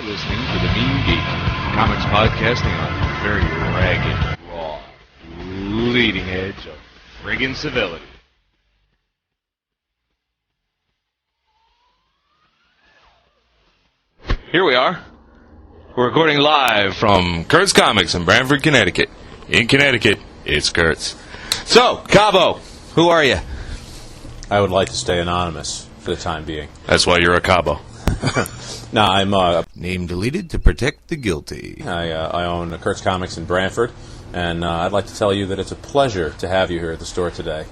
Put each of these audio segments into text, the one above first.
You're listening to The Mean Geek, comics podcasting on the very ragged, raw, leading edge of friggin' civility. Here we are. We're recording live from Curts Comics in Branford, Connecticut. In Connecticut, it's Curts. So, Cabo, who are you? I would like to stay anonymous for the time being. That's why you're a Cabo. No, I'm Name deleted to protect the guilty. I own Curts Comics in Branford, and I'd like to tell you that it's a pleasure to have you here at the store today,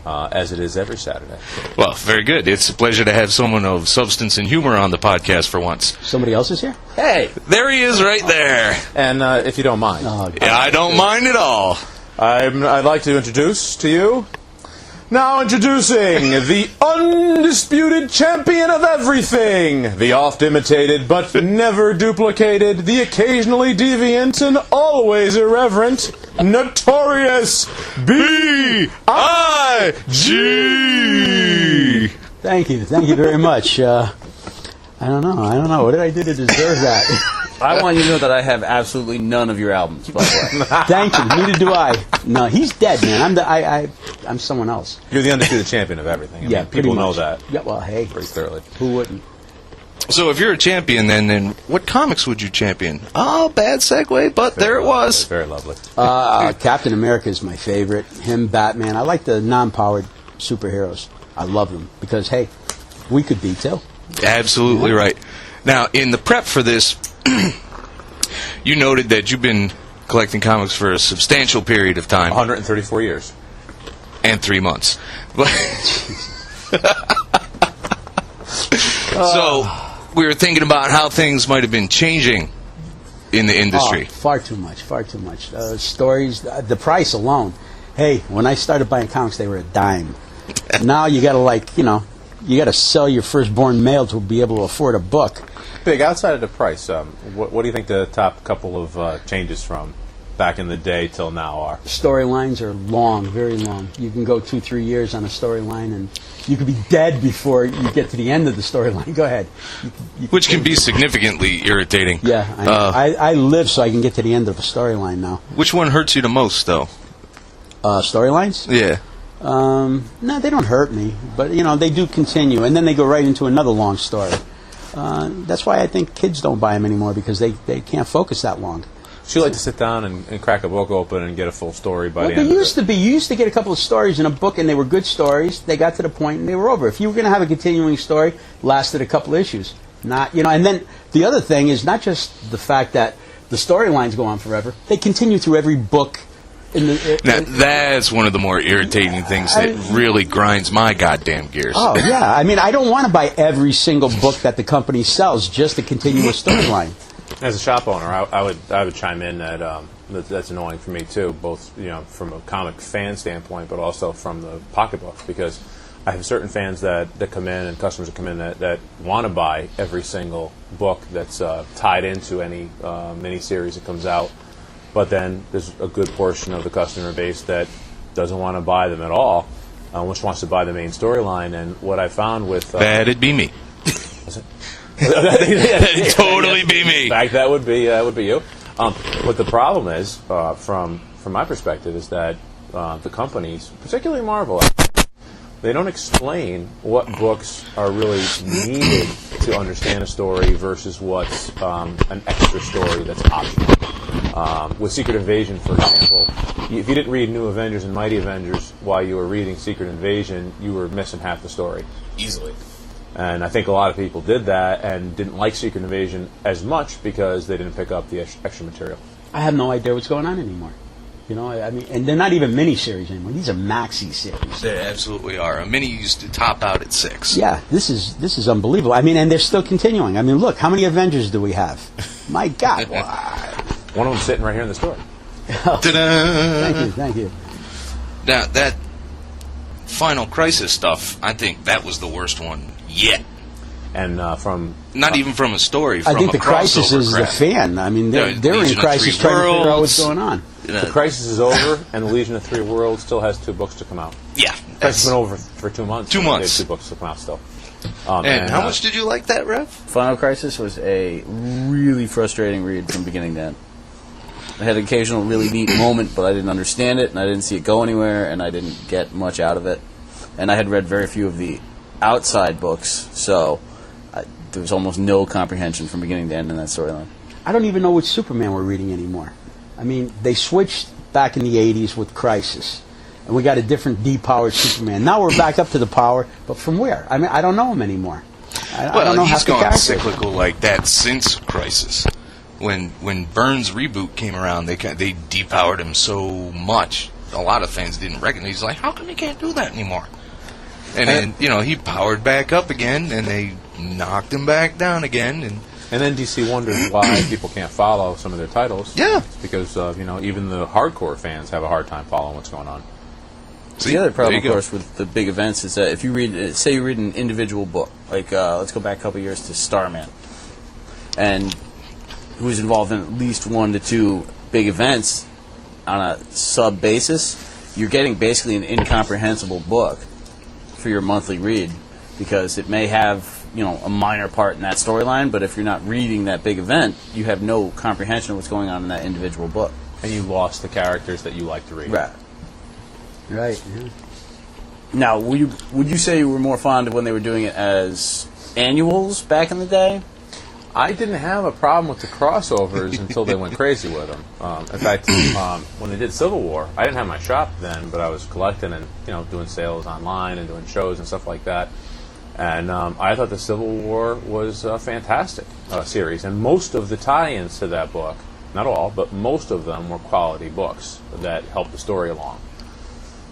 as it is every Saturday. Well, very good. It's a pleasure to have someone of substance and humor on the podcast for once. Somebody else is here? Hey! There he is right there. And if you don't mind. Yeah, I don't mind at all. I'd like to introduce to you... Now introducing the undisputed champion of everything, the oft-imitated but never duplicated, the occasionally deviant and always irreverent, notorious B.I.G. Thank you very much. I don't know. What did I do to deserve that? I want you to know that I have absolutely none of your albums, by the way. Thank you. Neither do I. No, he's dead, man. I'm someone else. You're the undisputed champion of everything. I mean, people know that. Yeah, well, hey. Pretty thoroughly. Who wouldn't? So if you're a champion, then what comics would you champion? Oh, bad segue, but there it was. Very lovely. Captain America is my favorite. Him, Batman. I like the non-powered superheroes. I love them because, hey, we could be too. Absolutely right. Now, in the prep for this, you noted that you've been collecting comics for a substantial period of time. 134 years. And 3 months. So, we were thinking about how things might have been changing in the industry. Oh, far too much. Stories, the price alone. Hey, when I started buying comics, they were a dime. Now you got to, you got to sell your firstborn male to be able to afford a book. Big, outside of the price, what do you think the top couple of changes from back in the day till now are? Storylines are long, very long. You can go 2-3 years on a storyline, and you could be dead before you get to the end of the storyline. Go ahead. Which can be significantly irritating. Yeah, I live so I can get to the end of a storyline now. Which one hurts you the most, though? Storylines? Yeah. No, they don't hurt me, but they do continue, and then they go right into another long story. That's why I think kids don't buy them anymore, because they can't focus that long. So you like to sit down and crack a book open and get a full story by the end You of it? used to get a couple of stories in a book, and they were good stories. They got to the point, and they were over. If you were going to have a continuing story, lasted a couple of issues. And then the other thing is not just the fact that the storylines go on forever. They continue through every book. Now, that's one of the more irritating things that really grinds my goddamn gears. Oh, yeah. I mean, I don't want to buy every single book that the company sells just to continue a storyline. As a shop owner, I would chime in that that's annoying for me too, both from a comic fan standpoint, but also from the pocketbook, because I have certain fans that come in and customers that come in that want to buy every single book that's tied into any miniseries that comes out. But then there's a good portion of the customer base that doesn't want to buy them at all, which wants to buy the main storyline. And what I found with... That'd be me. That'd totally be me. In fact, that would be you. What the problem is, from my perspective, is that the companies, particularly Marvel, they don't explain what books are really needed to understand a story versus what's an extra story that's optional. With Secret Invasion, for example, if you didn't read New Avengers and Mighty Avengers while you were reading Secret Invasion, you were missing half the story. Easily. And I think a lot of people did that and didn't like Secret Invasion as much because they didn't pick up the extra material. I have no idea what's going on anymore. I mean, and they're not even miniseries anymore. These are maxi series. They absolutely are. A mini used to top out at 6. Yeah, this is unbelievable. I mean, and they're still continuing. I mean, look, how many Avengers do we have? My God. One of them sitting right here in the store. Ta-da! Thank you. Now, that Final Crisis stuff, I think that was the worst one yet. And from... Not even from a story, from I think a the Crisis is crap. the fan. I mean, they're in Crisis trying to figure out what's going on. The Crisis is over, and the Legion of Three Worlds still has 2 books to come out. Yeah. Crisis has been over for 2 months. 2 months. They have 2 books to come out still. And how much did you like that, Rev? Final Crisis was a really frustrating read from beginning to end. I had an occasional really neat moment, but I didn't understand it, and I didn't see it go anywhere, and I didn't get much out of it. And I had read very few of the outside books, so there was almost no comprehension from beginning to end in that storyline. I don't even know which Superman we're reading anymore. I mean, they switched back in the 80s with Crisis, and we got a different depowered Superman. Now we're back up to the power, but from where? I mean, I don't know him anymore. I don't know he's half the gone characters. cyclical like that since Crisis. When Byrne's reboot came around, they depowered him so much. A lot of fans didn't recognize. He's like, how come you can't do that anymore? And then he powered back up again, and they knocked him back down again. And then DC wonders why people can't follow some of their titles. Yeah, it's because even the hardcore fans have a hard time following what's going on. So the other problem, of course, with the big events is that if you read, say you read an individual book, like let's go back a couple years to Starman, and who was involved in at least 1 to 2 big events on a sub basis, you're getting basically an incomprehensible book for your monthly read, because it may have a minor part in that storyline, but if you're not reading that big event, you have no comprehension of what's going on in that individual book, and you lost the characters that you like to read. Right. Yeah. Now, would you say you were more fond of when they were doing it as annuals back in the day? I didn't have a problem with the crossovers until they went crazy with them. In fact, when they did Civil War, I didn't have my shop then, but I was collecting and doing sales online and doing shows and stuff like that. And I thought the Civil War was a fantastic series, and most of the tie-ins to that book, not all, but most of them were quality books that helped the story along.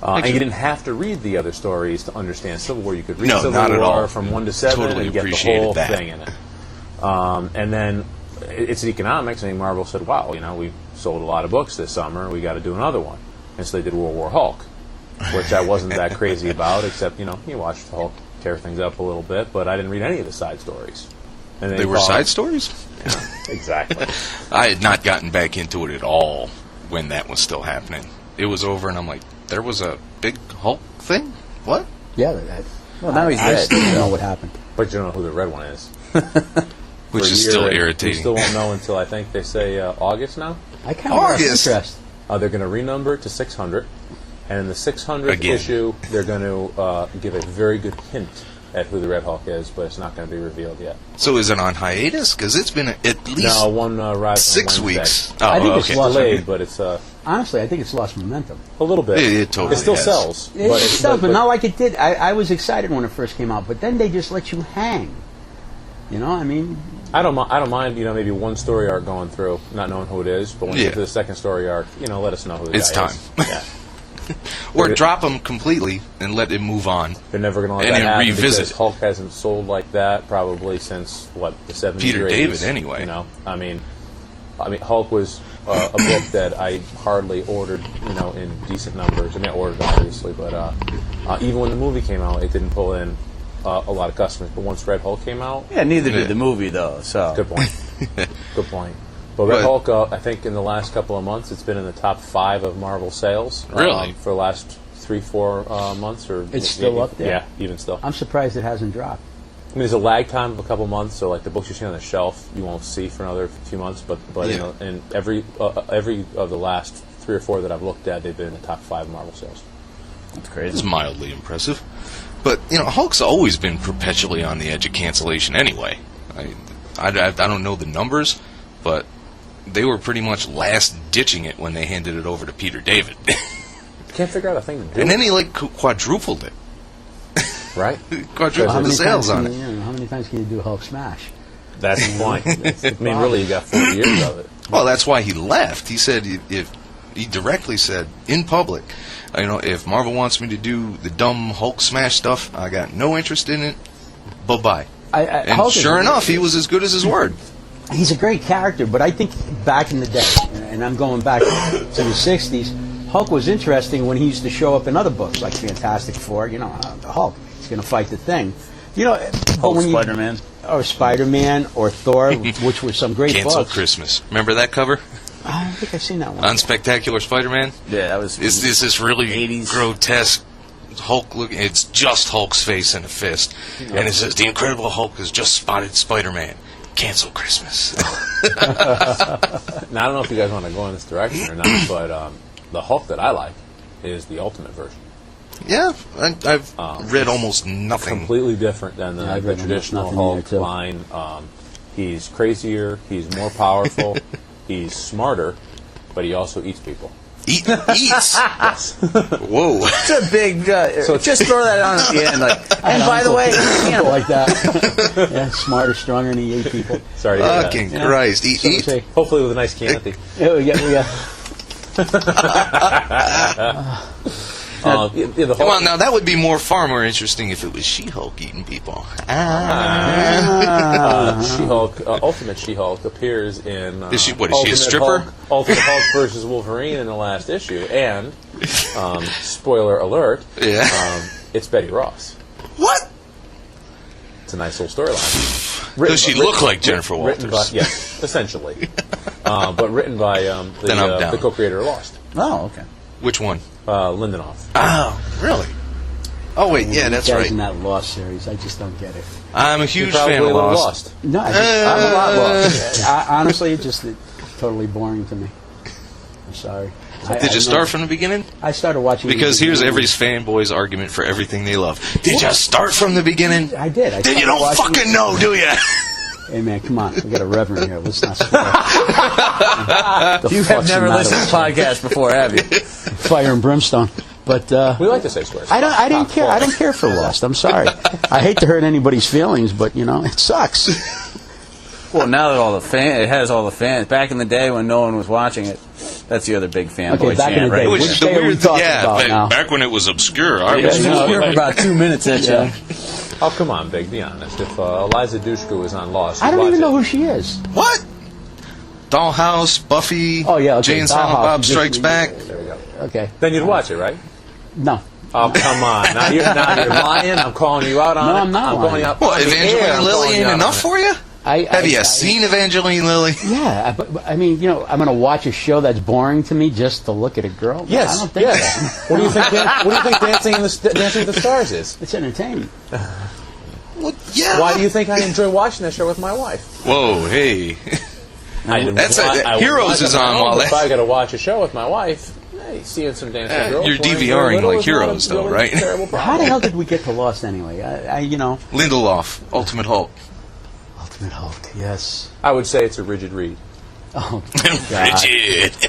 And you didn't have to read the other stories to understand Civil War. You could read Civil War from 1 to 7 totally and get the whole thing in it. And then it's economics, and Marvel said, wow, we sold a lot of books this summer, we got to do another one. And so they did World War Hulk, which I wasn't that crazy about, except, you watched Hulk tear things up a little bit, but I didn't read any of the side stories. And they were side stories? Yeah, exactly. I had not gotten back into it at all when that was still happening. It was over, and I'm like, there was a big Hulk thing? What? Yeah, well, now he's I dead. still don't know what happened. But you don't know who the red one is. Which is still irritating. You still won't know until I think they say August now. I kind of lost interest. They're going to renumber it to 600, and in the 600th issue, they're going to give a very good hint at who the Red Hulk is, but it's not going to be revealed yet. So is it on hiatus? Because it's been at least one ride 6 weeks. I think it's lost delayed, but it's honestly, I think it's lost momentum. A little bit. It totally still has. sells. It sells, but not like it did. I was excited when it first came out, but then they just let you hang. I mean, I don't mind, maybe one story arc going through, not knowing who it is, but when you get to the second story arc, let us know who the guy is. It's time. Yeah. Or drop them completely and let it move on. They're never going to let and that then happen revisit. Because Hulk hasn't sold like that probably since, the 70s Peter or 80s. David, anyway. I mean, Hulk was a book that I hardly ordered, in decent numbers. I mean, I ordered it, obviously, but even when the movie came out, it didn't pull in a lot of customers. But once Red Hulk came out... Yeah, neither did the movie, though, so... Good point. Good point. But Red Hulk, I think in the last couple of months, it's been in the top 5 of Marvel sales. Really? For the last 3-4 months. It's still up there? Yeah, even still. I'm surprised it hasn't dropped. I mean, there's a lag time of a couple months, so like the books you see on the shelf, you won't see for another few months. But in every of the last 3 or 4 that I've looked at, they've been in the top 5 of Marvel sales. That's crazy. It's mildly impressive. But, Hulk's always been perpetually on the edge of cancellation anyway. I don't know the numbers, but they were pretty much last ditching it when they handed it over to Peter David. Can't figure out a thing to do. And then he, quadrupled it. Right? Quadrupled the sales on it. How many times can you do Hulk smash? That's the point. Really, you got 40 years of it. Well, that's why he left. He said, he directly said, in public, if Marvel wants me to do the dumb Hulk smash stuff, I got no interest in it. Bye-bye. And sure enough, he was as good as his word. He's a great character, but I think back in the day, and I'm going back to the 60s, Hulk was interesting when he used to show up in other books, like Fantastic Four. Hulk, he's going to fight the Thing. Hulk, Spider-Man. Or Spider-Man, or Thor, which were some great Cancel books. Christmas. Remember that cover? I don't think I've seen that one. Unspectacular Spider-Man? Yeah, that was... Is this really 80s. grotesque Hulk looking. It's just Hulk's face and a fist, and it says the Incredible Hulk has just spotted Spider-Man. Cancel Christmas. Now I don't know if you guys want to go in this direction or not, but the Hulk that I like is the Ultimate version. Yeah, I've read almost nothing. Completely different than the traditional Hulk line. He's crazier. He's more powerful. He's smarter, but he also eats people. Eats? Yes. Whoa. It's a big. So just throw that on at the end. Like, and by the way, people like that. Yeah, smarter, stronger than the 8 people. Sorry to hear Fucking that. Christ. Eat. Hopefully with a nice Chianti. Yeah. Well, now that would be far more interesting if it was She-Hulk eating people. She-Hulk, Ultimate She-Hulk appears in. Is she a stripper? Ultimate Hulk versus Wolverine in the last issue, and spoiler alert, it's Betty Ross. What? It's a nice little storyline. Does she look like Jennifer Walters? Yes, essentially. But written by the co-creator of Lost. oh, okay. Which one? Lindelof. Oh, really? Oh, wait, yeah, that's right. In that Lost series, I just don't get it. I'm a huge You're fan of probably a little Lost. No, I'm a lot lost. Honestly, it's just totally boring to me. I'm sorry. Did you start from the beginning? I started watching. Because here's every fanboy's argument for everything they love. Did you start from the beginning? I did. Then you don't fucking know, do you? Hey, man, come on. We got a reverend here. Let's not swear. You have never listened to podcasts before, have you? Fire and brimstone. But we like to say swears. I didn't care. I don't care for Lost. I'm sorry. I hate to hurt anybody's feelings, but it sucks. Well, now that it has all the fans. Back in the day when no one was watching it, that's the other big fanboy back in chant, the day. right? Which day are we talking about now? Back when it was obscure. I It was was obscure for about 2 minutes, Yeah. Oh, come on, Big, be honest. If Eliza Dushku was on Lost, I don't even watch know it. who she is. What? Dollhouse, Buffy, Oh, yeah, okay, Jane Silent Dollhouse. Bob Strikes Back. There we go. Okay. Then you'd watch it, right? No. Oh, come on. Now you're lying. I'm calling you out on it. No, I'm not calling lying. you out. What, on the air, Evangeline I'm Lilly calling you ain't out enough on for you? Have you seen Evangeline Lilly? Yeah, but I mean, I'm going to watch a show that's boring to me just to look at a girl. Yes. I don't think Yes. What do you think Dancing with the Stars is? it's entertaining. Well, yeah. Why do you think I enjoy watching that show with my wife? Whoa, hey. Heroes is on while If I got to watch a show with my wife, hey, seeing some dancing girls. You're DVRing like Heroes, though, right? How the hell did we get to Lost anyway? Lindelof, Ultimate Hulk. Ultimate Hulk, yes. I would say it's a rigid read. Oh, God. Rigid.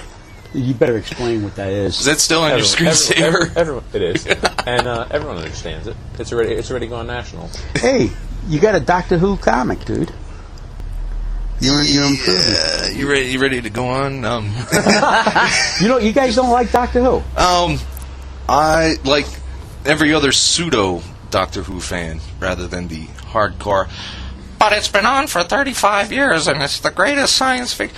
You better explain what that is. Is that still on your screensaver? Everyone, it is, and everyone understands it. It's already gone national. Hey, you got a Doctor Who comic, dude. You ready to go on? You guys don't like Doctor Who? I like every other pseudo Doctor Who fan rather than the hardcore. But it's been on for 35 years, and it's the greatest science fiction.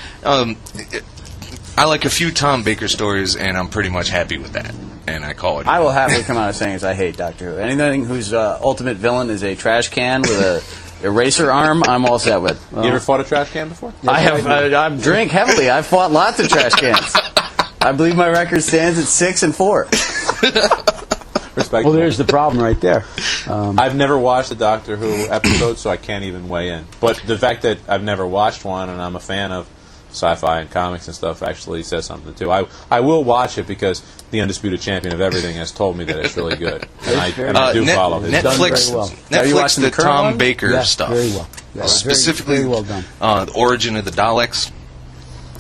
I like a few Tom Baker stories, and I'm pretty much happy with that. And I call it. I will happily come out of saying I hate Doctor Who. Anything whose ultimate villain is a trash can with a eraser arm, I'm all set with. You ever fought a trash can before? I have. I drink heavily. I've fought lots of trash cans. I believe my record stands at 6-4. Respectable. Well, there's the problem right there. I've never watched a Doctor Who episode, so I can't even weigh in. But the fact that I've never watched one and I'm a fan of sci-fi and comics and stuff actually says something too. I will watch it because the undisputed champion of everything has told me that it's really good, and I do follow his. Netflix, Done Netflix, the Tom one? Baker stuff, very well. Yeah, specifically very well done. The origin of the Daleks.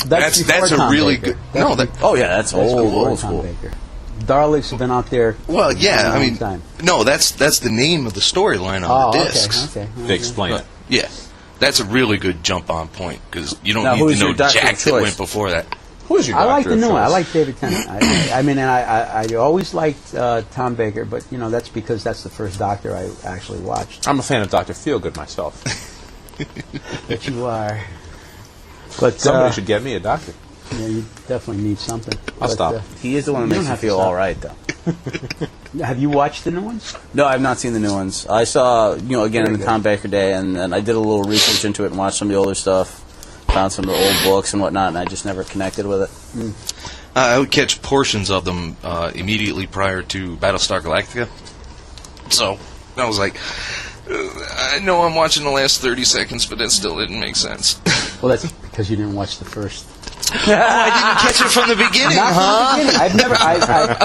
That's a Tom really Baker. good. Oh yeah, that's That's before old Tom school. Baker. Daleks have been out there. Well, yeah, for a I long mean, time. no, that's the name of the storyline on the discs. Okay. They explain it. Yeah, that's a really good jump-on point because you don't Now, need who's to know your doctor Jack of that choice? went before that. Who is your I Doctor like the of new one. I choice? like David Tennant. I mean, and I always liked Tom Baker, but that's because that's the first Doctor I actually watched. I'm a fan of Dr. Feelgood myself. But you are. But Somebody should get me a doctor. Yeah, you definitely need something. I'll stop. He is the one who You makes don't you have to feel stop. all right, though. Have you watched the new ones? No, I've not seen the new ones. I saw, again Very in the good. Tom Baker day, and I did a little research into it and watched some of the older stuff, found some of the old books and whatnot, and I just never connected with it. I would catch portions of them immediately prior to Battlestar Galactica. So I was like, I know I'm watching the last 30 seconds, but that still didn't make sense. Well, that's because you didn't watch the first. I didn't catch it from the beginning, Not from the beginning.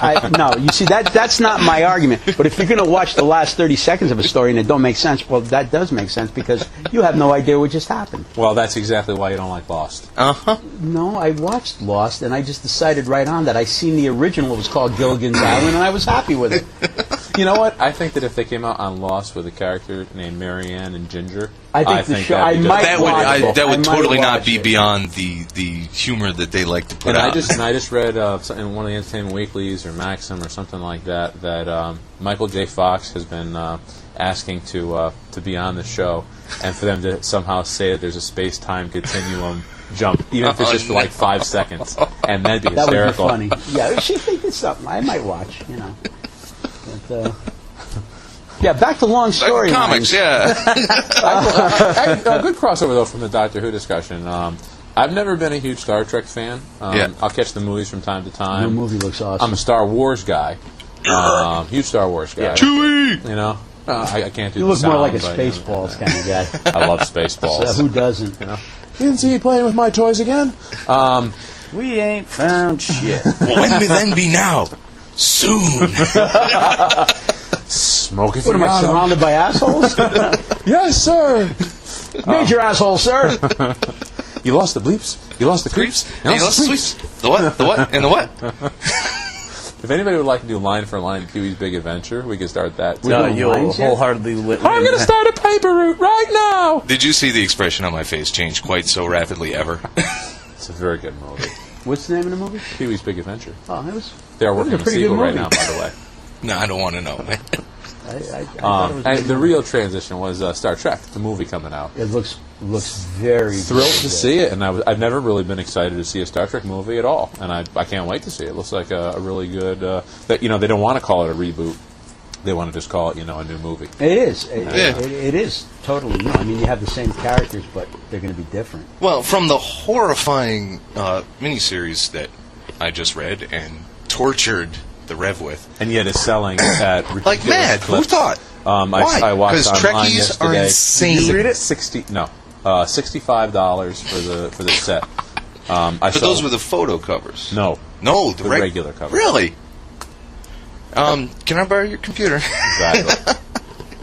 I've never. No, you see that's not my argument. But if you're going to watch the last 30 seconds of a story and it don't make sense, well, that does make sense because you have no idea what just happened. Well, that's exactly why you don't like Lost. No, I watched Lost and I just decided right on that I seen the original. It was called Gilligan's Island, and I was happy with it. You know what? I think that if they came out on Lost with a character named Marianne and Ginger, I think the show. I might that would totally not be it. beyond the humor that they like to put out. I just read in one of the Entertainment Weeklies or Maxim or something like that Michael J. Fox has been asking to be on the show, and for them to somehow say that there's a space-time continuum jump, even if it's just for like 5 seconds, and that'd be hysterical. That would be funny. Yeah, she thinks it's something I might watch. You know. But, yeah, back to long story comics. Yeah. A good crossover though from the Doctor Who discussion. I've never been a huge Star Trek fan. I'll catch the movies from time to time. The movie looks awesome. I'm a Star Wars guy. Huge Star Wars guy. Yeah. Chewie! You know, I can't do. You the look sound, more like a but, Spaceballs kind of guy. I love Spaceballs. So who doesn't? You know? You didn't see me playing with my toys again? We ain't found shit. When may then be now? Soon. Smoke it. What am I, surrounded by assholes? Yes, sir. Major asshole, sir. You lost the bleeps. You lost the creeps. You lost the sweeps. The what? The what? And the what? If anybody would like to do line for line Pee-wee's Big Adventure, we can start that. No, you'll wholeheartedly win. I'm going to start a paper route right now. Did you see the expression on my face change quite so rapidly ever? It's a very good movie. What's the name of the movie? Pee-wee's Big Adventure. Oh, it was. They are working on a sequel right now, by the way. No, I don't want to know. I thought it was And the real transition was Star Trek, the movie coming out. It looks very Thrilled very to good. see it, and I've never really been excited to see a Star Trek movie at all, and I can't wait to see it. It looks like a really good. That they don't want to call it a reboot; they want to just call it a new movie. It is. It is totally new. I mean, you have the same characters, but they're going to be different. Well, from the horrifying miniseries that I just read and tortured the Rev with, And yet it's selling at ridiculous like mad. clips. Who thought? Why? I watched Because online Trekkies yesterday. are insane. Did you read it? $65 for the set. But those were the photo covers. no the regular covers. Really? Can I borrow your computer? Exactly.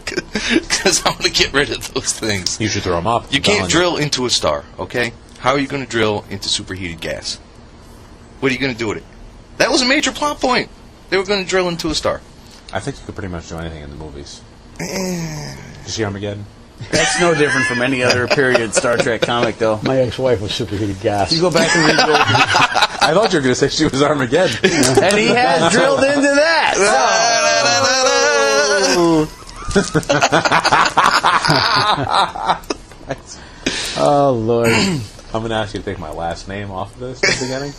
Because I'm going to get rid of those things. You should throw them up. You can't drill into a star, okay? How are you going to drill into superheated gas? What are you going to do with it? That was a major plot point. They were going to drill into a star. I think you could pretty much do anything in the movies. Did you see Armageddon? That's no different from any other period Star Trek comic, though. My ex-wife was superheated gas. You go back and read the old I thought you were going to say she was Armageddon. and he has drilled into that. Oh Lord! I'm going to ask you to take my last name off of this at the beginning.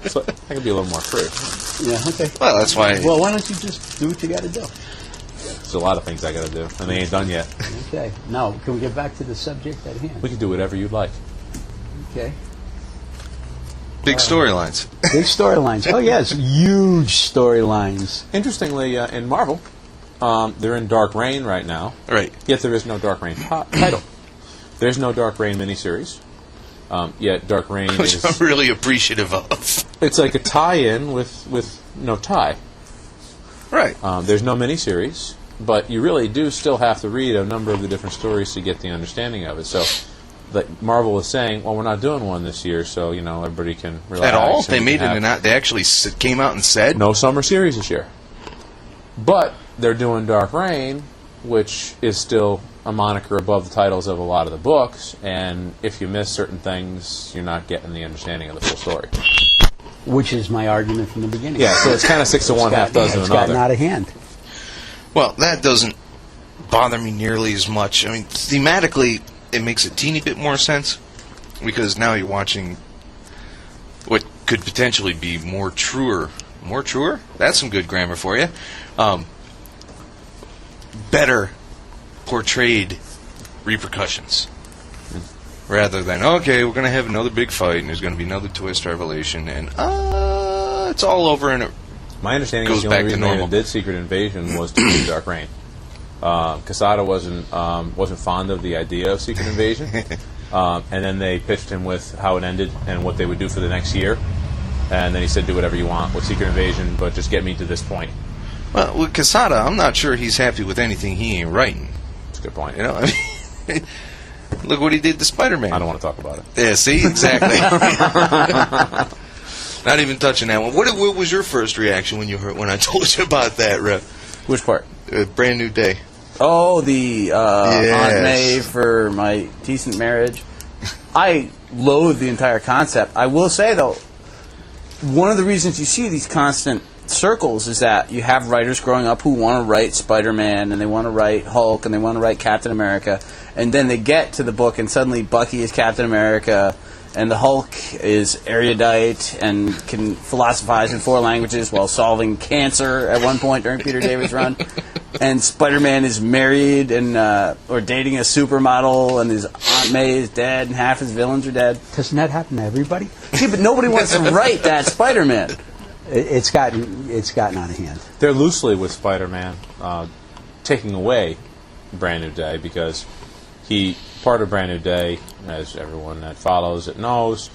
So I can be a little more free. Yeah. Okay. Well, that's why. Well, why don't you just do what you got to do? There's a lot of things I got to do, and they ain't done yet. Okay. Now, can we get back to the subject at hand? We can do whatever you'd like. Okay. Big storylines. Big storylines. Oh yes, huge storylines. Interestingly, in Marvel, they're in Dark Reign right now. Right. Yet there is no Dark Reign title. There's no Dark Reign miniseries. Yet Dark Reign Which is... I'm really appreciative of. It's like a tie-in with no tie. Right. There's no miniseries, but you really do still have to read a number of the different stories to get the understanding of it. So, like Marvel is saying, well, we're not doing one this year, so everybody can relax. At all? and They we made can it. have- They actually came out and said. No summer series this year. But they're doing Dark Reign, which is still a moniker above the titles of a lot of the books, and if you miss certain things, you're not getting the understanding of the full story. Which is my argument from the beginning. Yeah, so it's kind of 6 to 1, half dozen It's another. gotten out of hand. Well, that doesn't bother me nearly as much. I mean, thematically, it makes a teeny bit more sense because now you're watching what could potentially be more truer. More truer? That's some good grammar for you. Better portrayed repercussions. rather than, okay, we're going to have another big fight, and there's going to be another twist revelation, and it's all over, and it My understanding goes is the back only to reason they normal. did Secret Invasion was to do Dark Reign. Quesada wasn't fond of the idea of Secret Invasion, and then they pitched him with how it ended and what they would do for the next year, and then he said, do whatever you want with Secret Invasion, but just get me to this point. Well, with Quesada, I'm not sure he's happy with anything he ain't writing. That's a good point. You know, I mean, look what he did to Spider-Man. I don't want to talk about it. Yeah, see? Exactly. Not even touching that one. What was your first reaction when I told you about that, Rep? Which part? Brand New Day. Oh, the Yes. Aunt May for my decent marriage. I loathe the entire concept. I will say, though, one of the reasons you see these constant circles is that you have writers growing up who want to write Spider-Man, and they want to write Hulk, and they want to write Captain America, and then they get to the book, and suddenly Bucky is Captain America, and the Hulk is erudite and can philosophize in 4 languages while solving cancer at one point during Peter David's run. And Spider-Man is married and or dating a supermodel, and his Aunt May is dead, and half his villains are dead. Doesn't that happen to everybody? Yeah, but nobody wants to write that Spider-Man. It's gotten out of hand. They're loosely with Spider-Man taking away Brand New Day because part of Brand New Day, as everyone that follows it knows,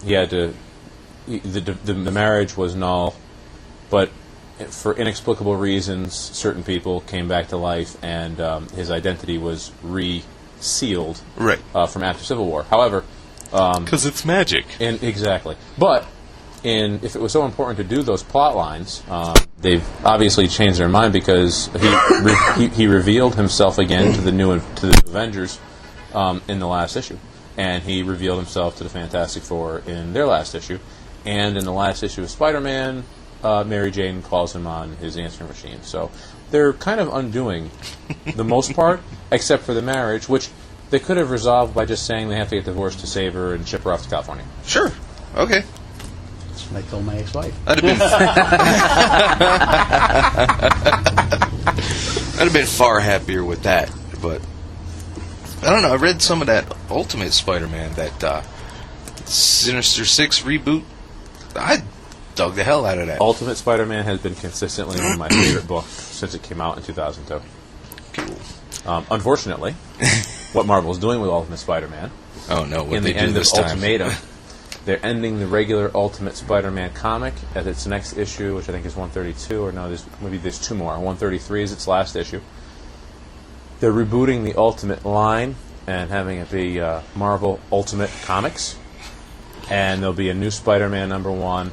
he had to. The marriage was null, but for inexplicable reasons, certain people came back to life, and his identity was resealed Right. from after Civil War. However, Because it's magic. exactly, but if it was so important to do those plot lines, they've obviously changed their mind because he revealed himself again to the new Avengers in the last issue, and he revealed himself to the Fantastic Four in their last issue, and in the last issue of Spider-Man, Mary Jane calls him on his answering machine. So they're kind of undoing the most part, except for the marriage, which they could have resolved by just saying they have to get divorced to save her and ship her off to California. Sure. Okay. That's what I told my ex-wife. I'd have been far happier with that, but I don't know. I read some of that Ultimate Spider-Man, that Sinister Six reboot. I dug the hell out of that. Ultimate Spider-Man has been consistently one of my favorite books since it came out in 2002. Cool. Unfortunately, what Marvel's doing with Ultimate Spider-Man, Oh no! What in they the do end of this time? Ultimatum, they're ending the regular Ultimate Spider-Man comic at its next issue, which I think is 132, or no, there's 2 more. 133 is its last issue. They're rebooting the Ultimate line and having it be Marvel Ultimate Comics, and there'll be a new Spider-Man #1,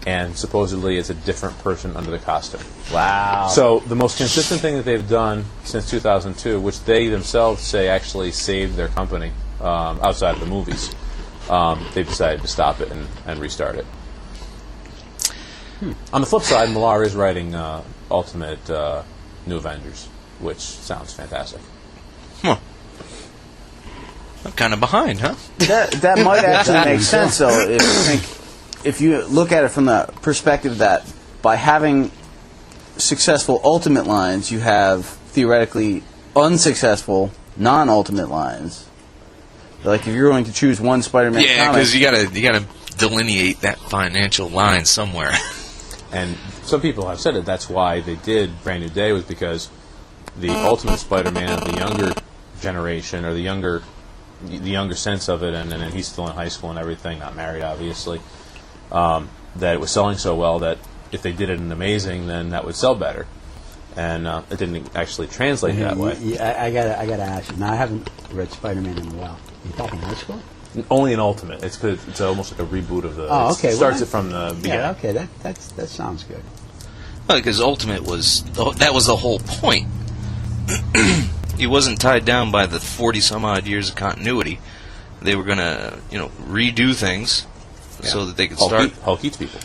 and supposedly it's a different person under the costume. Wow. So the most consistent thing that they've done since 2002, which they themselves say actually saved their company outside of the movies, they've decided to stop it and restart it. On the flip side, Millar is writing Ultimate New Avengers, which sounds fantastic. Huh. I'm kind of behind, huh? That might actually make sense, though, if you look at it from the perspective that by having successful Ultimate lines, you have theoretically unsuccessful non-Ultimate lines. Like if you're going to choose one Spider-Man Yeah, comic, because you gotta delineate that financial line somewhere. And some people have said that that's why they did Brand New Day, was because the Ultimate Spider-Man of the younger generation, or the younger sense of it, and he's still in high school and everything, not married obviously, that it was selling so well that if they did it in Amazing, then that would sell better. And it didn't actually translate that way. I gotta ask you. Now, I haven't read Spider-Man in a while. You talking high school? Only in Ultimate. It's 'cause it's almost like a reboot of the... Oh, okay. It starts it from the beginning. Yeah, okay. That sounds good. Well, because Ultimate was the whole point. He wasn't tied down by the 40-some-odd years of continuity. They were going to, redo things so that they could start... Hulk eats people.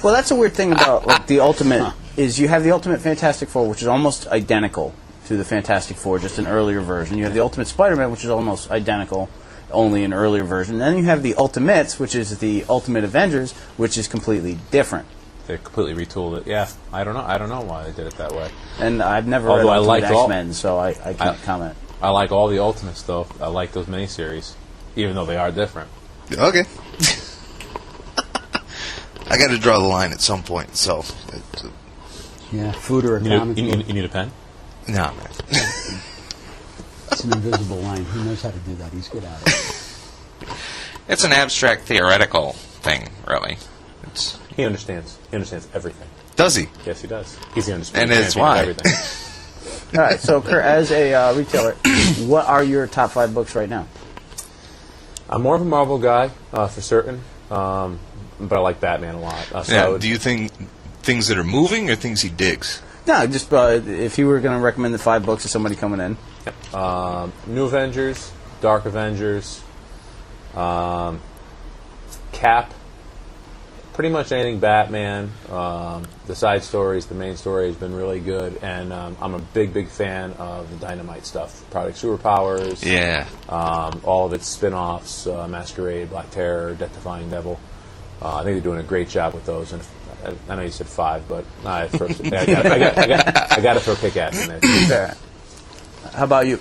well, that's a weird thing about like the Ultimate is you have the Ultimate Fantastic Four, which is almost identical to the Fantastic Four, just an earlier version. You have the Ultimate Spider-Man, which is almost identical, only an earlier version. Then you have the Ultimates, which is the Ultimate Avengers, which is completely different. They completely retooled it. Yeah, I don't know why they did it that way. And I've never Although read I Ultimate liked all- X-Men, so I can't comment. I like all the Ultimates, though. I like those miniseries, even though they are different. Okay. I got to draw the line at some point, so... Yeah, food or a comic. You need a pen? No, man. It's an invisible line. He knows how to do that. He's good at it. It's an abstract theoretical thing, really. He understands. He understands everything. Does he? Yes, he does. He's the understanding. And it's why. Everything. All right, so Kurt, as a retailer, what are your top 5 books right now? I'm more of a Marvel guy, for certain, but I like Batman a lot. Yeah, do you think things that are moving or things he digs? No, just if you were going to recommend the 5 books to somebody coming in. New Avengers, Dark Avengers, Cap, pretty much anything Batman. The side stories, the main story has been really good, and I'm a big fan of the Dynamite stuff. Product Superpowers, Yeah. all of its spin-offs, Masquerade, Black Terror, Death-Defying Devil. I think they're doing a great job with those. And I know you said 5, but I got to throw Kick-Ass in there. Fair. How about you?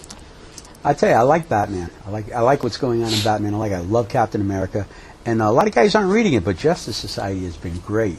I tell you, I like Batman. I like what's going on in Batman. I love Captain America, and a lot of guys aren't reading it, but Justice Society has been great.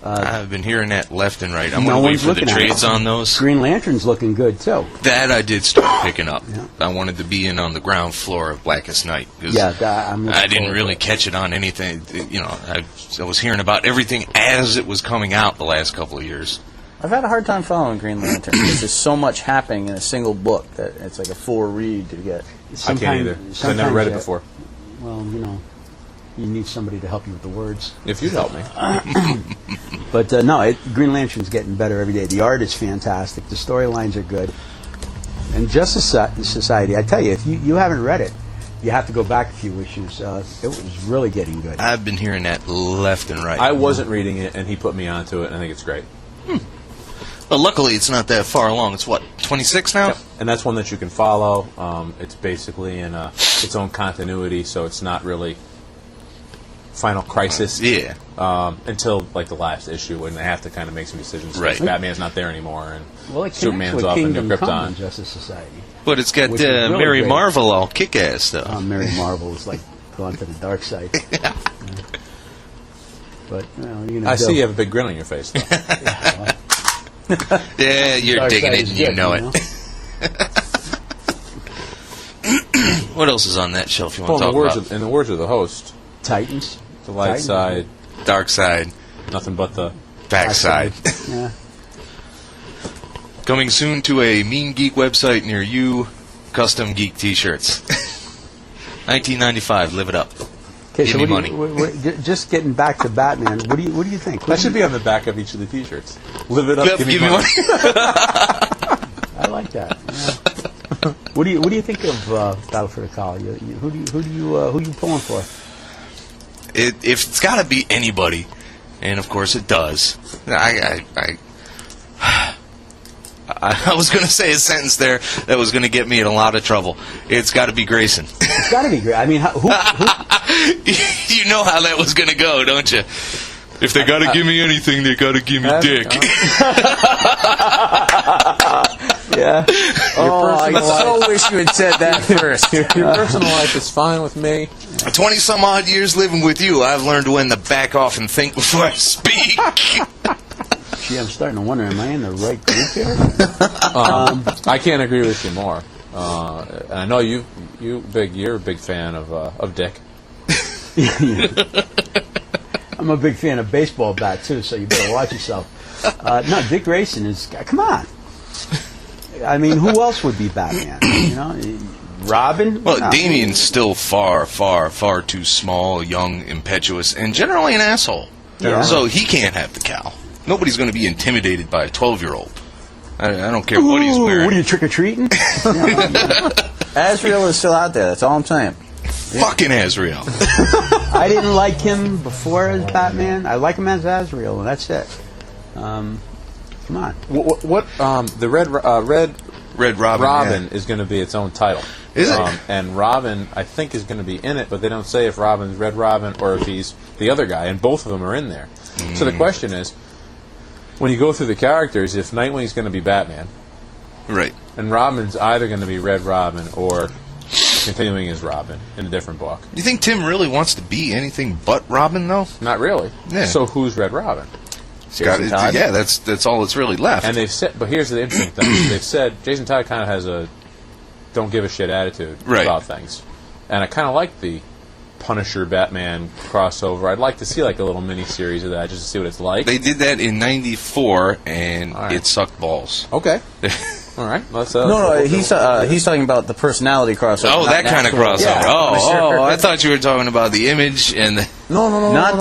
I've been hearing that left and right. I'm No going to wait one's for the looking at trades it. on those. Green Lantern's looking good too. That I did start picking up. Yeah. I wanted to be in on the ground floor of Blackest Night. 'Cause Yeah, I'm I didn't really catch it on anything. You know, I was hearing about everything as it was coming out the last couple of years. I've had a hard time following Green Lantern. There's just so much happening in a single book that it's like a full read to get. I can't either, 'cause I never read it before. Well, you need somebody to help you with the words. If you'd help me. But Green Lantern's getting better every day. The art is fantastic. The storylines are good. And Justice Society, I tell you, if you haven't read it, you have to go back a few issues. It was really getting good. I've been hearing that left and right. I wasn't reading it, and he put me onto it, and I think it's great. But luckily, it's not that far along. It's, 26 now? Yep. And that's one that you can follow. It's basically in its own continuity, so it's not really Final Crisis. Yeah. Until, the last issue, when they have to kind of make some decisions. Right. Batman's not there anymore, and Well, it Superman's with off in New Kingdom Come Krypton. and Justice Society. But it's got Which is really Mary great. Marvel all kick-ass, though. Mary Marvel is gone to the dark side. Yeah. But you know, I see you have a big grin on your face, though. Yeah, you're Dark digging side it is and you good, know it. What else is on that shelf you want to talk about? In the words of the host, Titans. the light Titans. side, Dark side, nothing but the... backside. Yeah. Coming soon to a Mean Geek website near you, custom geek t-shirts. 1995, live it up. Okay, Give so me what do money. just getting back to Batman, what do you think? That should be on the back of each of the T-shirts. Live it up, Yep, give me money. I like that. Yeah. What do you think of Battle for the Call? Who you pulling for? If it's got to be anybody, and of course it does. I was going to say a sentence there that was going to get me in a lot of trouble. It's got to be Grayson. It's got to be great. I mean, who You know how that was going to go, don't you? If they got to give me anything, they got to give me dick. yeah. I so wish you had said that first. Your personal life is fine with me. 20-some-odd years living with you, I've learned when to back off and think before I speak. Gee, I'm starting to wonder, am I in the right group here? I can't agree with you more. And I know you're a big fan of Dick. I'm a big fan of baseball bat too, so you better watch yourself. No, Dick Grayson is. Come on. I mean, who else would be Batman? Robin? Well, No. Damien's still far, far, far too small, young, impetuous, and generally an asshole. Yeah. So he can't have the cowl. Nobody's going to be intimidated by a 12-year-old. I don't care what he's wearing. What are you, trick-or-treating? Azrael is still out there. That's all I'm saying. Fucking Azrael. I didn't like him before as Batman. I like him as Azrael, and that's it. Come on. What the Red Robin. Robin Yeah. is going to be its own title. Is it? And Robin, I think, is going to be in it, but they don't say if Robin's Red Robin or if he's the other guy, and both of them are in there. So the question is, when you go through the characters, if Nightwing's going to be Batman, Right. And Robin's either going to be Red Robin or continuing as Robin in a different book. You think Tim really wants to be anything but Robin, though? Not really. Yeah. So who's Red Robin? Jason Todd? Yeah, that's all that's really left. And they've said, but here's the interesting thing: they've said Jason Todd kind of has a don't give a shit attitude about things, and I kind of like the Punisher Batman crossover. I'd like to see like a little mini series of that just to see what it's like. They did that in '94, and it sucked balls. Okay. All right. No, he's talking about the personality crossover. Oh, that kind of crossover. Yeah. Oh, I thought you were talking about the Image and the... No. I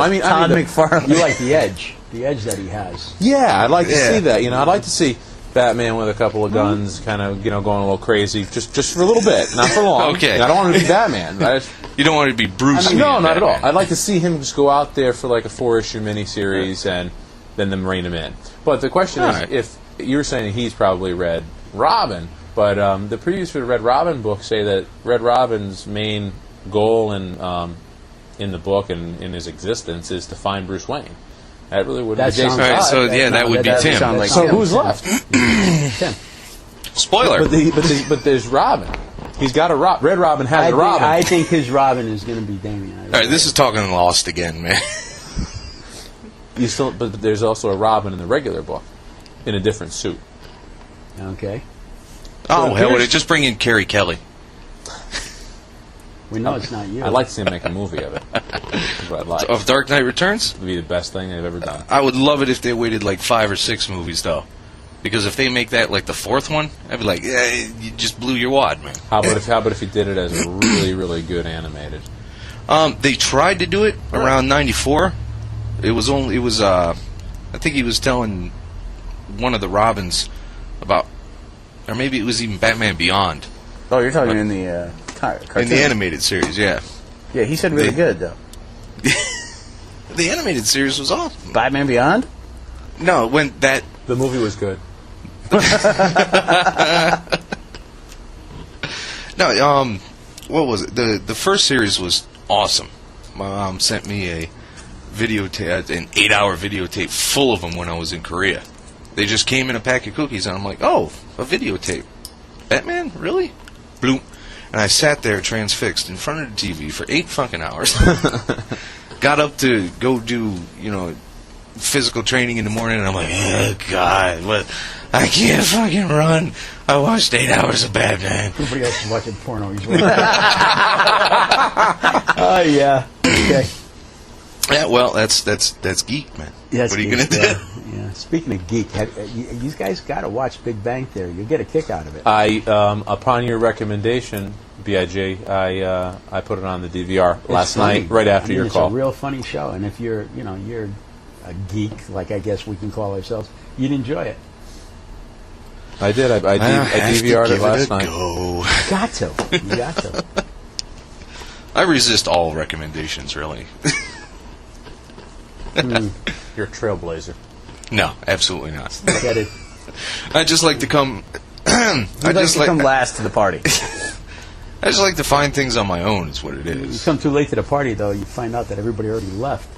mean, Todd McFarlane. You like the edge that he has. Yeah, I'd like to see that. You know, I'd like to see Batman with a couple of guns, kind of, going a little crazy, just for a little bit, not for long. Okay. You know, I don't want him to be Batman. You don't want to be Bruce. No, not at all. I'd like to see him just go out there for like a 4-issue miniseries and then them rein him in. But the question is, if you're saying he's probably Red Robin, but the previews for the Red Robin book say that Red Robin's main goal in the book and in his existence is to find Bruce Wayne. That really would be Jason Todd. Right, so that would be Tim. So who's left? Tim. Spoiler. But there's Robin. He's got a Red Robin has a Robin. I think his Robin is going to be Damian. All right, this is talking Lost again, man. But there's also a Robin in the regular book, in a different suit. Okay. Oh, hell, would it just bring in Carrie Kelly? We know it's not you. I'd like to see him make a movie of it. That's what I'd like. Of Dark Knight Returns? It would be the best thing they've ever done. I would love it if they waited like 5 or 6 movies, though. Because if they make that like the 4th one, I'd be like, you just blew your wad, man. How about if you did it as a really, really good animated? They tried to do it around '94. I think he was telling one of the Robins about, or maybe it was even Batman Beyond. Oh, you're talking in the cartoon. In the animated series, yeah. Yeah, he said really good, though. The animated series was awesome. Batman Beyond? No, when that... The movie was good. No, what was it? The first series was awesome. My mom sent me a videotape, an 8-hour videotape full of them when I was in Korea. They just came in a pack of cookies, and I'm like, oh, a videotape. Batman? Really? Bloop. And I sat there transfixed in front of the TV for 8 fucking hours. Got up to go do, physical training in the morning, and I'm like, oh, God, what? I can't fucking run. I watched 8 hours of Batman. Everybody else is watching porno. He's watching. Oh, yeah. Okay. Yeah, well, that's geek, man. Yeah, what are you going to do? Yeah. Speaking of geek, you guys got to watch Big Bang Theory. You'll get a kick out of it. Upon your recommendation, BIG, I put it on the DVR last night, right after your call. It's a real funny show, and if you're a geek, like I guess we can call ourselves, you'd enjoy it. I did. I DVR'd it last night. You got to. I resist all recommendations, really. You're a trailblazer. No, absolutely not. Get it. I just like to come. You'd like to come last to the party. I just like to find things on my own. Is what it You is. come too late to the party, though, you find out that everybody already left.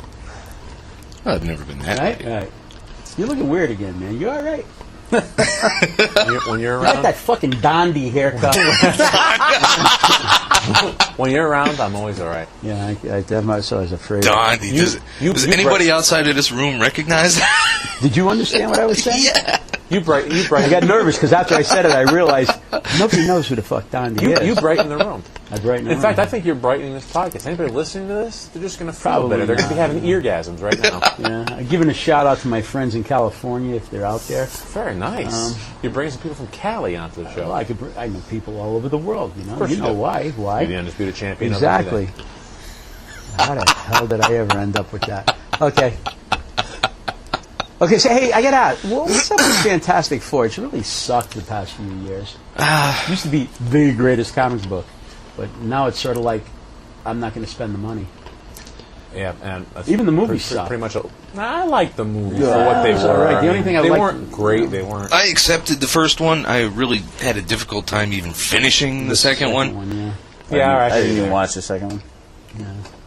I've never been that Right? late. Right. You're looking weird again, man. You all right? When you're You got around, that fucking Dondi haircut. when you're around, I'm always all right. Yeah, I was afraid. Dondi. Does anybody outside of this room recognize that? Did you understand what I was saying? Yeah. You brighten. I got nervous because after I said it, I realized nobody knows who the fuck Dondi is. You brighten the room. I brighten the In room. fact, I think you're brightening this podcast. Anybody listening to this, they're just going to feel Probably better. They're going to be not. having eargasms right now. Yeah, I'm giving a shout out to my friends in California if they're out there. Very nice. You're bringing some people from Cali onto the show. Well, I know people all over the world. Of course you you know do. why? You're the undisputed champion. Exactly. How the hell did I ever end up with that? Okay. Okay, so hey, I got out. What's up with Fantastic Four? It's really sucked the past few years. It used to be the greatest comics book, but now it's sort of like I'm not going to spend the money. Yeah, and Even the movies suck. Pretty much. I like the movies for what they were. Right. The only thing I they liked- weren't great. They weren't. I accepted the first one. I really had a difficult time even finishing the second one. Yeah. Yeah, I didn't even watch the second one.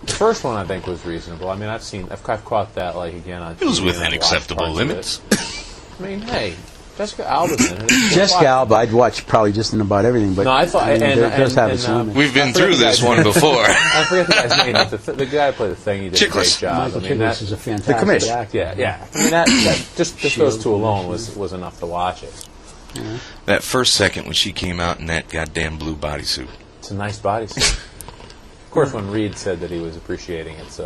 The first one I think was reasonable. I mean, I've caught that like again on. It was TV, and within I've watched acceptable parts of limits. it. I mean, hey, Jessica Alba's in it. Jessica Alba, I'd watch probably just in about everything, but No, I thought- it does have its and, limits. We've been through this one before. I forget the guy's name. The guy who played the Thing, he did a great Chiklis. job. Michael I mean, Chiklis is a fantastic commission. actor. yeah. I mean, that just those two alone was enough to watch it. That first second when she came out in that goddamn blue bodysuit. It's a nice bodysuit. Of course, when Reed said that he was appreciating its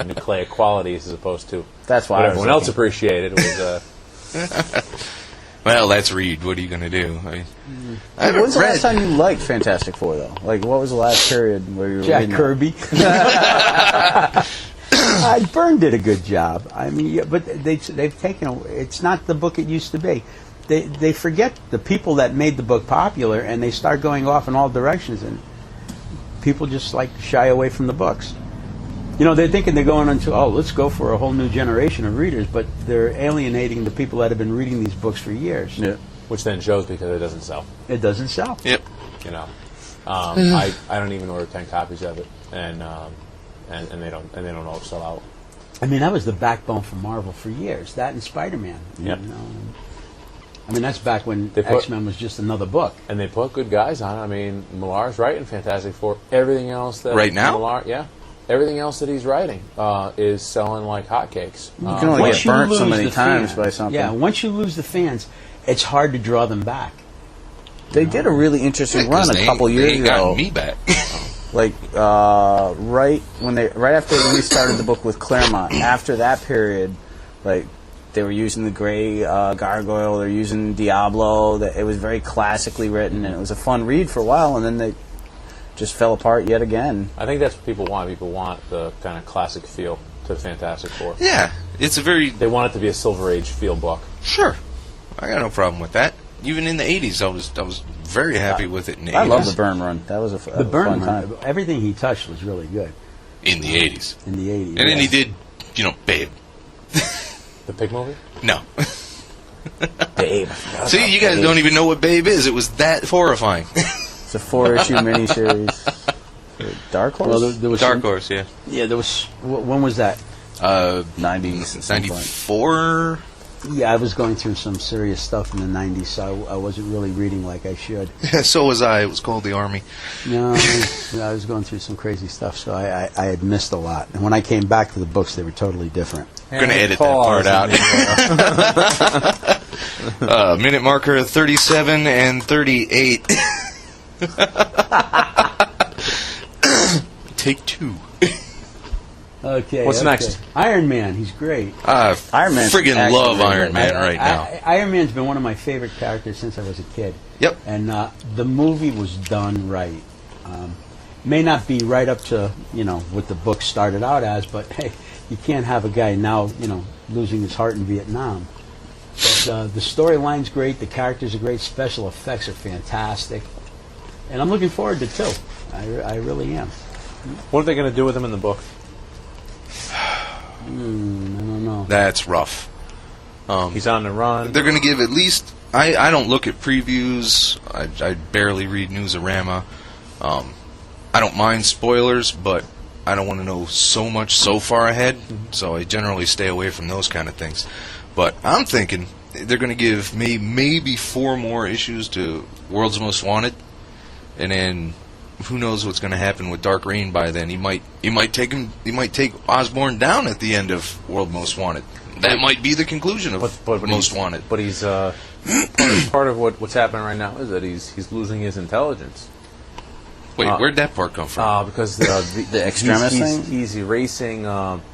nucleic qualities as opposed to That's why what I was everyone else looking. appreciated was. Well, that's Reed. What are you going to do? I When was the last read- time you liked Fantastic Four, though? Like, what was the last period where you were Jack reading it? Kirby. Byrne did a good job. I mean, yeah, but they've taken it's not the book it used to be. They forget the people that made the book popular, and they start going off in all directions, and people just like shy away from the books. You know, they're thinking they're going into, let's go for a whole new generation of readers, but they're alienating the people that have been reading these books for years. Yeah. Which then shows because it doesn't sell. It doesn't sell. Yep. You know, I don't even order 10 copies of it, and they don't all sell out. I mean, that was the backbone for Marvel for years. That and Spider-Man. Yep. You know? I mean, that's back when They put- X-Men was just another book. And they put good guys on it. I mean, Millar's writing Fantastic Four. Everything else that Right now? Everything else that he's writing is selling like hotcakes. You can only Once get you burnt so lose many the times fan- by something. Yeah, once you lose the fans, it's hard to draw them back. They did a really interesting run a couple years they ain't ago. got me back. Like right after we started the book with Claremont. After that period, like they were using the Gray Gargoyle, they're using Diablo. It was very classically written, and it was a fun read for a while. And then they just fell apart yet again. I think that's what people want. People want the kind of classic feel to the Fantastic Four. Yeah, it's a very They want it to be a Silver Age feel book. sure. I got no problem with that. Even in the '80s, I was very happy with it in the '80s. I love the Byrne run. That was a The Byrne fun time. run, everything he touched was really good In the '80s, in the 80s. and then he did, Babe. The Pig movie? No. Babe. See, you guys don't even know what Babe is. It was that horrifying. It's a 4-issue miniseries. Dark Horse? Well, there was Dark some- Horse, yeah. Yeah, there was. When was that? 90s. at some point. 94. Yeah, I was going through some serious stuff in the 90s, so I wasn't really reading like I should. So was I. It was called The Army. No, I was going through some crazy stuff, so I had missed a lot. And when I came back to the books, they were totally different. I'm going to edit that part out. Minute marker 37 and 38. Take 2. Okay. What's next? Iron Man. He's great. Iron Man's friggin' actually love really Iron good. Man right now. Iron Man's been one of my favorite characters since I was a kid. Yep. And the movie was done right. May not be right up to, what the book started out as, but hey, you can't have a guy now, losing his heart in Vietnam. But the storyline's great, the characters are great, special effects are fantastic. And I'm looking forward to 2. I really am. What are they going to do with him in the book? I don't know. That's rough. He's on the run. They're going to give at least... I don't look at previews. I barely read Newsarama. I don't mind spoilers, but I don't want to know so much so far ahead, so I generally stay away from those kind of things. But I'm thinking they're going to give me maybe 4 more issues to World's Most Wanted, and then who knows what's going to happen with Dark Reign by then. He might take Osborn down at the end of World Most Wanted. That might be the conclusion of Most Wanted. But he's part of what's happening right now is that he's losing his intelligence. Wait, where'd that part come from? Because The extremis thing? he's erasing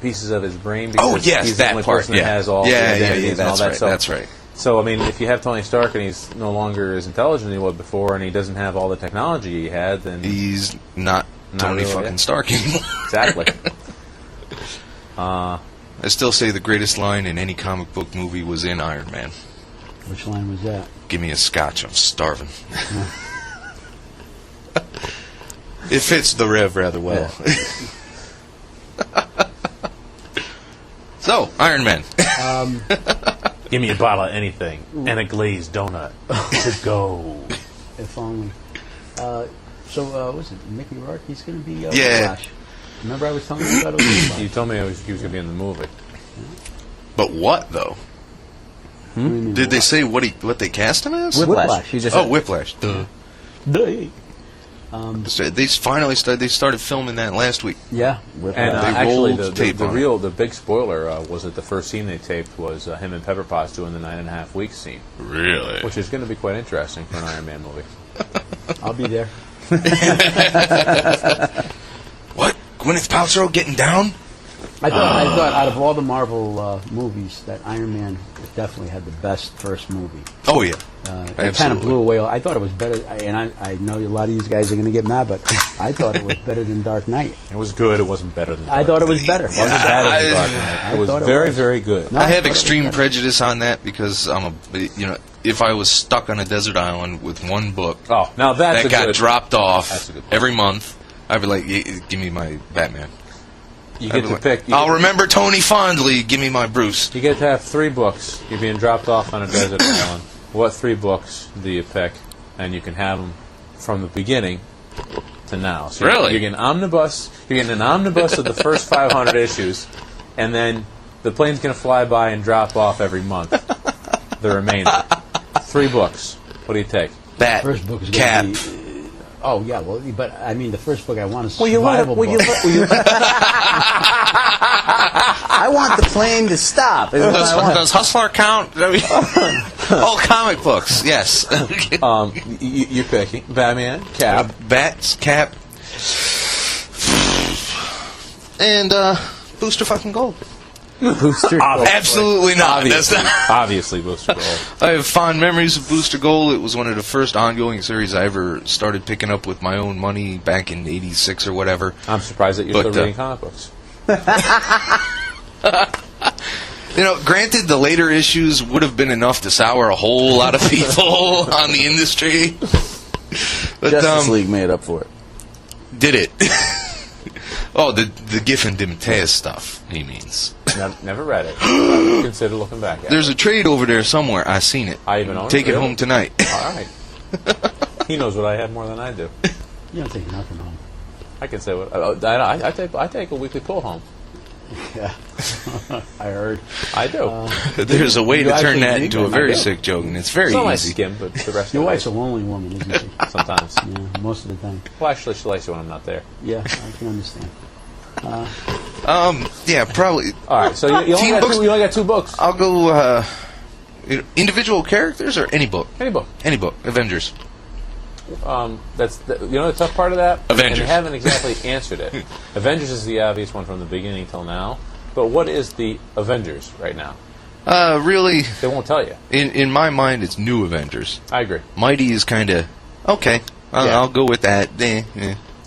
pieces of his brain because Oh, yes, he's that the only part. person Yeah, that has all the yeah, identities and all that's that. right. So, That's right. So, I mean, if you have Tony Stark and he's no longer as intelligent as he was before, and he doesn't have all the technology he had, then He's not Tony really, fucking yeah. Stark anymore. exactly. I still say the greatest line in any comic book movie was in Iron Man. Which line was that? Give me a scotch, I'm starving. It fits the Rev rather well. So, Iron Man. Give me a bottle of anything and a glazed donut to go. If only. What's it? Mickey Rourke? He's going to be Yeah. Flash. Remember I was telling you about it? You told me he was going to be in the movie. But what, though? Did they say what they cast him as? Whiplash. He just Whiplash. Duh. Duh. They finally started filming that last week. Yeah. And They actually, rolled tape on it. the big spoiler was that the first scene they taped was him and Pepper Potts doing the 9.5 weeks scene. Really? Which is going to be quite interesting for an Iron Man movie. I'll be there. What? Gwyneth Paltrow getting down? I thought out of all the Marvel movies, that Iron Man definitely had the best first movie. Oh yeah. It kind of blew away. I thought it was better, and I know a lot of these guys are going to get mad, but I thought it was better than Dark Knight. It was good. It wasn't better than Dark I thought it was better. It wasn't better than Dark Knight. It was very, very good. No, I have extreme prejudice on that because if I was stuck on a desert island with one book Oh, now that's that got dropped That's a off good point. every month, I'd be like, give me my Batman. You get to pick. I'll remember Tony fondly. Give me my Bruce. You get to have 3 books. You're being dropped off on a desert island. What 3 books do you pick? And you can have them from the beginning to now. So Really? You're getting an omnibus. You're getting an omnibus of the first 500 issues, and then the plane's going to fly by and drop off every month. The remainder. 3 books. What do you take? Bat. First book is Cap. going to be... Oh, yeah, well, but, I mean, the first book I want is Well, survival book. I want the plane to stop. Is what I want. Does Hustler count? Oh, comic books. Yes. You're picking Batman, Cap. Bats, Cap, and Booster fucking Gold. Booster. Absolutely not. That's not. Obviously, Booster Gold. I have fond memories of Booster Gold. It was one of the first ongoing series I ever started picking up with my own money back in '86 or whatever. I'm surprised that you're still reading comic books. Granted, the later issues would have been enough to sour a whole lot of people on the industry. But, Justice League made up for it. Did it? Oh, the Giffen de Mateus stuff, he means. Never read it. Consider looking back at it. There's a trade over there somewhere. I seen it. I even own it. Take it Really? home tonight. All right. He knows what I have more than I do. You don't take nothing home. I can say what I take a weekly pull home. Yeah. I heard. I do. There's a way you to turn actually that need into them, a very I do. sick joke, and it's very It's not my easy. skin, but the rest Your of wife's it. a lonely woman, isn't she? Sometimes. Yeah, most of the time. Well, actually, she likes it when I'm not there. Yeah, I can understand. Yeah, probably. All right, so you Team books? only got 2 books. I'll go individual characters or any book. Any book. Any book. Avengers. That's the tough part of that. Avengers. And they haven't exactly answered it. Avengers is the obvious one from the beginning till now. But what is the Avengers right now? Really, They won't tell you. in my mind, it's New Avengers. I agree. Mighty is kind of okay. Yeah. I'll go with that.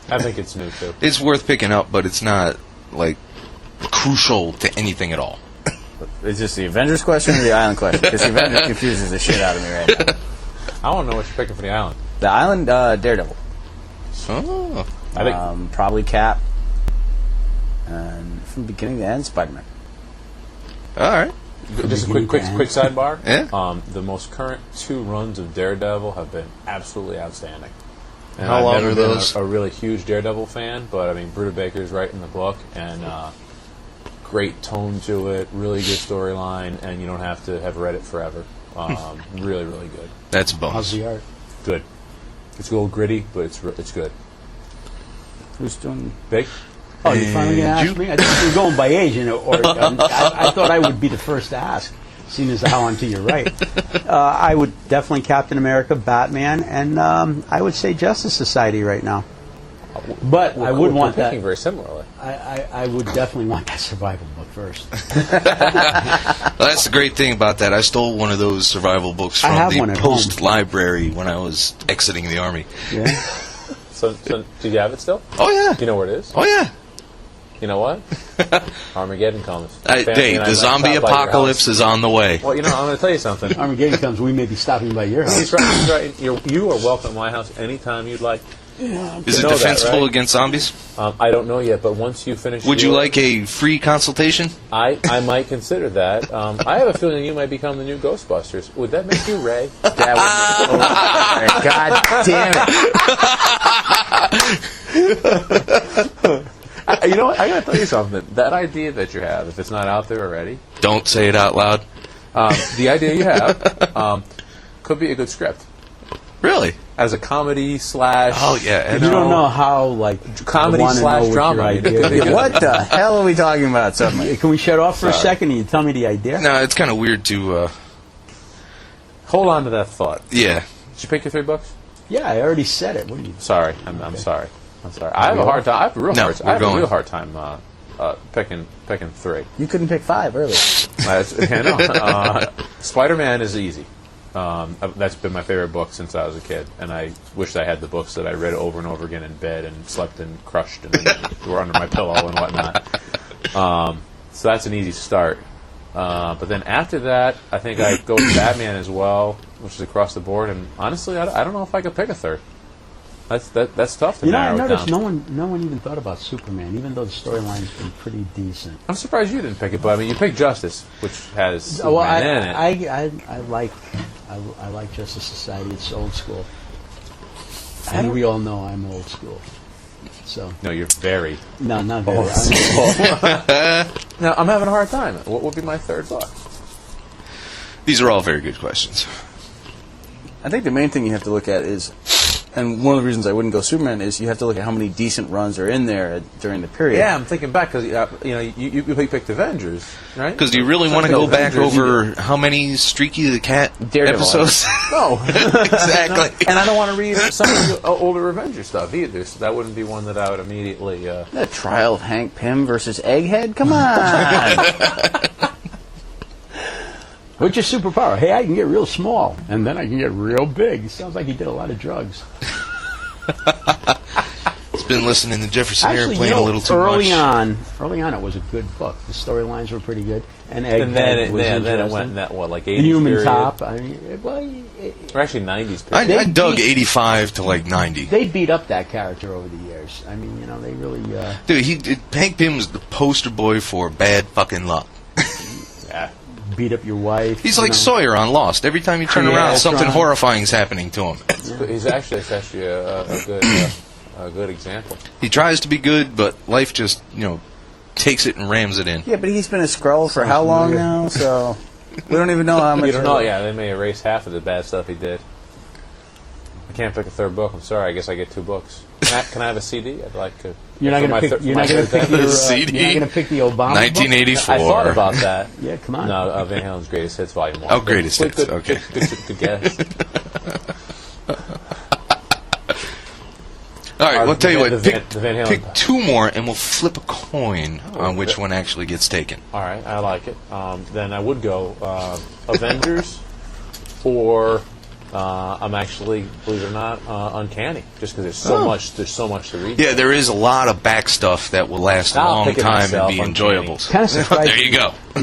I think it's new too. It's worth picking up, but it's not like crucial to anything at all. Is this the Avengers question or the Island question? Because the Avengers confuses the shit out of me right now. I want to know what you're picking for the island. The Island, Daredevil. Oh, I think Probably Cap. And from beginning to end, Spider-Man. all right. just a quick sidebar. Yeah. The most current 2 runs of Daredevil have been absolutely outstanding. And How I've long never are been those? a really huge Daredevil fan, but I mean, Bruder Baker's writing the book, and great tone to it, really good storyline, and you don't have to have read it forever. Really, really good. That's a How's bonus. the art? Good. It's a little gritty, but it's good. Who's doing... Big? Oh, you finally going to ask me? I think you're going by age, I thought I would be the first to ask, seeing as how onto your right. I would definitely Captain America, Batman, and I would say Justice Society right now. But I would want we're that. picking very similarly. I would definitely want that survival book first. Well, that's the great thing about that. I stole one of those survival books I from have the one at Post home. Library when I was exiting the Army. Yeah. So do you have it still? Oh, yeah. Do you know where it is? Oh, yeah. You know what? Armageddon comes. Hey, the zombie apocalypse is on the way. Well, I'm going to tell you something. Armageddon comes, we may be stopping by your house. He's right. You are welcome at my house anytime you'd like. Is it know that, defensible right? against zombies? I don't know yet, but once you finish... Would you like a free consultation? I might consider that. I have a feeling you might become the new Ghostbusters. Would that make you Ray? That would God damn it. You know what? I got to tell you something. That idea that you have, if it's not out there already, Don't say it out loud. The idea you have could be a good script. Really? As a comedy slash... Oh, yeah. You don't know how, like... Comedy slash drama. What the hell are we talking about suddenly? Can we shut off for a second and you tell me the idea? No, it's kind of weird to... Hold on to that thought. Yeah. Did you pick your 3 books? Yeah, I already said it. What are you... Sorry. I'm sorry. I have a hard time. I have a real hard time picking 3. You couldn't pick 5 earlier. I know. Spider-Man is easy. That's been my favorite book since I was a kid, and I wished I had the books that I read over and over again in bed and slept and crushed and were under my pillow and whatnot. So that's an easy start. But then after that, I think I go with Batman as well, which is across the board. And honestly, I don't know if I could pick a third. That's tough to narrow I noticed down. no one even thought about Superman, even though the storyline's been pretty decent. I'm surprised you didn't pick it, but I mean, you picked Justice, which has Superman in it. I like Justice Society. It's old school, and we all know I'm old school. So no, you're very not very old school. Now I'm having a hard time. What would be my 3rd book? These are all very good questions. I think the main thing you have to look at is, and one of the reasons I wouldn't go Superman is you have to look at how many decent runs are in there during the period. Yeah, I'm thinking back because you picked Avengers, right? Because do you really want to go back over how many Streaky the Cat Daredevil episodes? No, Exactly. And I don't want to read some of the older Avengers stuff either. So that wouldn't be one that I would immediately. The trial of Hank Pym versus Egghead. Come on. What's your superpower? Hey, I can get real small, and then I can get real big. Sounds like he did a lot of drugs. It's been listening to Jefferson Actually, Airplane a little too early much. Early on, it was a good book. The storylines were pretty good, and Egghead And then was it went in that like 80s Human period. Top. I mean, Or actually 90s period. I dug 85 to like 90. They beat up that character over the years. I mean, they really. Dude, Hank Pym was the poster boy for bad fucking luck. Yeah. Beat up your wife. He's like Sawyer on Lost. Every time you turn around, something horrifying is happening to him. It's actually a good example. He tries to be good, but life just, takes it and rams it in. Yeah, but he's been a Skrull for how long now? So we don't even know how much. You don't know. Yeah, they may erase half of the bad stuff he did. I can't pick a 3rd book. I'm sorry. I guess I get 2 books. Can I have a CD? I'd like to. You're not going to pick. You're not going to pick your CD. You're not going to pick the Obama. 1984. I thought about that. Yeah, come on. No, Van Halen's Greatest Hits Volume 1. Oh, Greatest Hits. Okay. Good guess. All right, we'll tell you what. The Van Halen. Pick 2 more, and we'll flip a coin on which one actually gets taken. All right, I like it. Then I would go Avengers, or I'm actually, believe it or not, Uncanny, just because there's so much to read. Yeah, there is a lot of back stuff that will last a long time and be enjoyable. Kind of surprised. There you go. He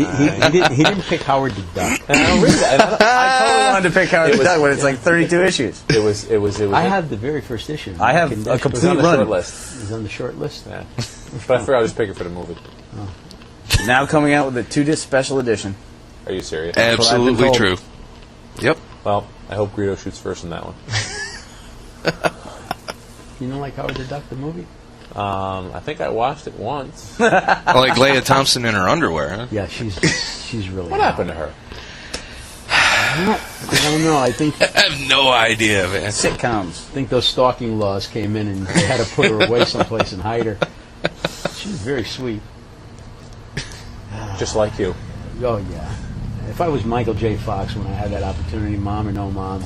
didn't pick Howard the Duck. And I don't read that. I totally wanted to pick Howard the Duck when it's like 32 issues. It was. I have the very first issue. I have a It was complete on the run. short list. It's on the short list. Yeah, but I figured I'll just pick it for the movie. Now coming out with a 2-disc special edition. Are you serious? Absolutely told. true. Yep. Well, I hope Greedo shoots first in that one. You don't like Howard the Duck, the movie? I think I watched it once. Like Leah Thompson in her underwear, huh? Yeah, she's really. What happened to her? I don't know. I think I have no idea, man. Sitcoms. those stalking laws came in and they had to put her away someplace and hide her. She was very sweet. Just like you. Oh yeah. If I was Michael J. Fox when I had that opportunity, mom or no mom.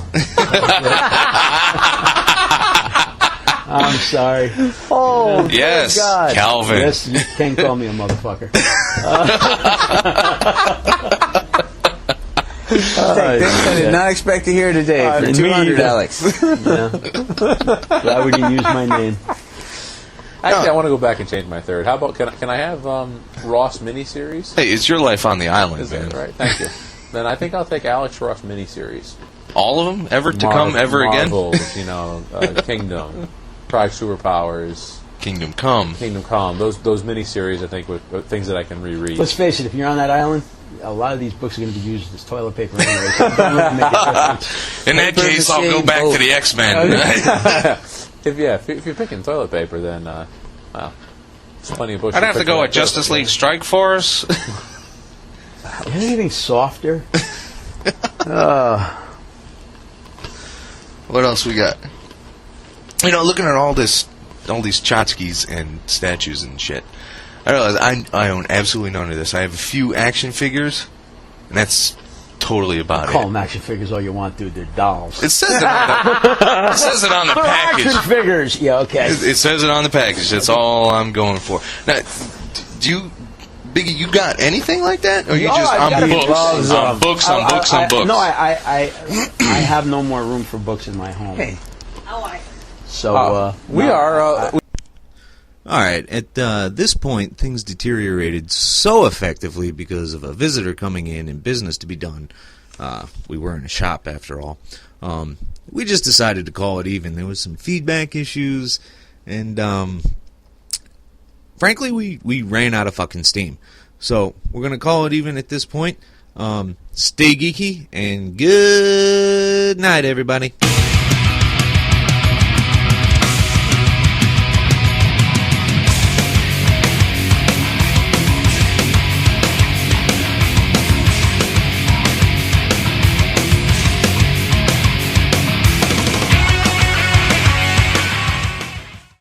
I'm sorry. Oh, Yes, God. Calvin. Yes, you can't call me a motherfucker. I did not expect to hear today for me 200, either. Alex. Yeah. Why would you use my name? Actually, I want to go back and change my 3rd. How about can I have Ross miniseries? Hey, it's your life on the island, Is man. that right? Thank you. Then I think I'll take Alex Ross miniseries. All of them? Ever to come ever again? Marvels, Kingdom, Pride Superpowers, Kingdom Come. Those miniseries, I think, were things that I can reread. Let's face it, if you're on that island, a lot of these books are going to be used as toilet paper anyway. So it doesn't really make a difference. In that case, I'll go back to the X-Men. If you're picking toilet paper, then well, there's plenty of books. I'd have to go with Justice League Strike Force. Anything softer? What else we got? You know, looking at all these tchotchkes and statues and shit, I realize I own absolutely none of this. I have a few action figures, and that's totally about Call it. them action figures all you want, dude. They're dolls. It says it on the They're package. action figures. Yeah, okay. It says it on the package. That's all I'm going for. Now, do you, Biggie, you got anything like that? Or you just I've got on a books? books. On books, on books, on books. No, I have no more room for books in my home. Hey. So we no, are. All right, at this point, things deteriorated so effectively because of a visitor coming in and business to be done. We were in a shop, after all. We just decided to call it even. There was some feedback issues, and frankly, we ran out of fucking steam. So we're going to call it even at this point. Stay geeky, and good night, everybody.